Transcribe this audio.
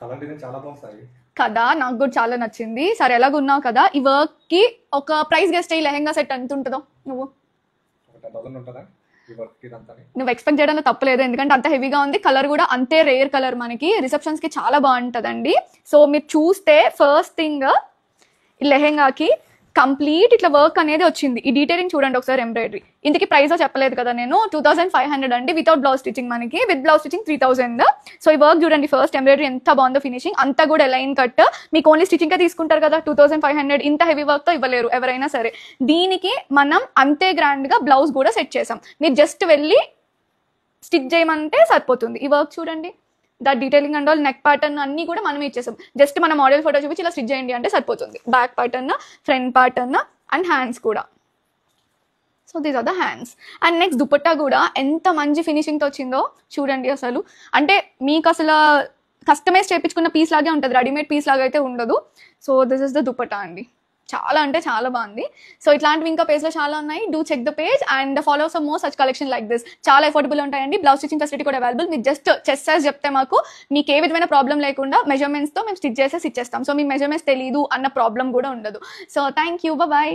Colour design చాలా బాగుంది కదా, నాకు కూడా చాలా నచ్చింది. సరే ఎలాగున్నావు కదా, ఈ వర్క్ కి ఒక ప్రైస్ గెస్ట్ అయ్యి లెహెంగా సెట్ ఎంత ఉంటుందో నువ్వు నువ్వు ఎక్స్పెక్ట్ చేయడంలో తప్పలేదు, ఎందుకంటే అంత హెవీగా ఉంది. కలర్ కూడా అంతే రేర్ కలర్, మనకి రిసెప్షన్స్ కి చాలా బాగుంటుందండి. సో మీరు చూస్తే ఫస్ట్ థింగ్ ఈ లెహెంగాకి కంప్లీట్ ఇట్లా వర్క్ అనేది వచ్చింది. ఈ డీటెయిలింగ్ చూడండి ఒకసారి, ఎంబ్రాయిడరీ. ఇంతకి ప్రైస్ చెప్పలేదు కదా నేను, 2500 అండి వితౌట్ బ్లౌజ్ స్టిచింగ్, మనకి విత్ బ్లౌజ్ స్టిచింగ్ 3000. సో ఈ వర్క్ చూడండి, ఫస్ట్ ఎంబ్రాయిడరీ ఎంత బాగుందో, ఫినిషింగ్ అంతా కూడా లైన్ కట్. మీకు ఓన్లీ స్టిచింగ్ గా తీసుకుంటారు కదా 2500, ఇంత హెవీ వర్క్ తో ఇవ్వలేరు ఎవరైనా సరే. దీనికి మనం అంతే గ్రాండ్ గా బ్లౌజ్ కూడా సెట్ చేసాం, మీరు జస్ట్ వెళ్ళి స్టిచ్ చేయమంటే సరిపోతుంది. ఈ వర్క్ చూడండి, the detailing and all, neck pattern అన్ని కూడా మనం ఇచ్చేసాం. జస్ట్ మన మోడల్ ఫోటో చూపించి ఇలా స్టిచ్ చేయండి అంటే సరిపోతుంది. Back pattern, front pattern and hands కూడా. So these are the hands. And next dupatta కూడా ఎంత మంచి ఫినిషింగ్తో వచ్చిందో చూడండి అసలు. అంటే మీకు అసలు కస్టమైజ్ చేయించుకున్న పీస్ లాగే ఉంటుంది, రెడీమేడ్ పీస్ లాగా అయితే ఉండదు. So this is the dupatta అండి, చాలా అంటే చాలా బాగుంది. సో ఇట్లాంటివి ఇంకా పేజ్లో చాలా ఉన్నాయి. Do check the page and follow some more such collection like this. చాలా అఫోర్డబుల్ ఉంటాయండి. బ్లౌజ్ స్టిచింగ్ ఫెసిలిటీ కూడా అవైలబుల్. మీరు జస్ట్ చెస్ట్ సైజ్ చెప్తే మాకు మీకు ఏ విధమైన ప్రాబ్లం లేకుండా మెజర్మెంట్స్తో మేము స్టిచ్ చేసేసి ఇచ్చేస్తాం. సో మీ మెజర్మెంట్స్ తెలీదు అన్న ప్రాబ్లం కూడా ఉండదు. So thank you, bye.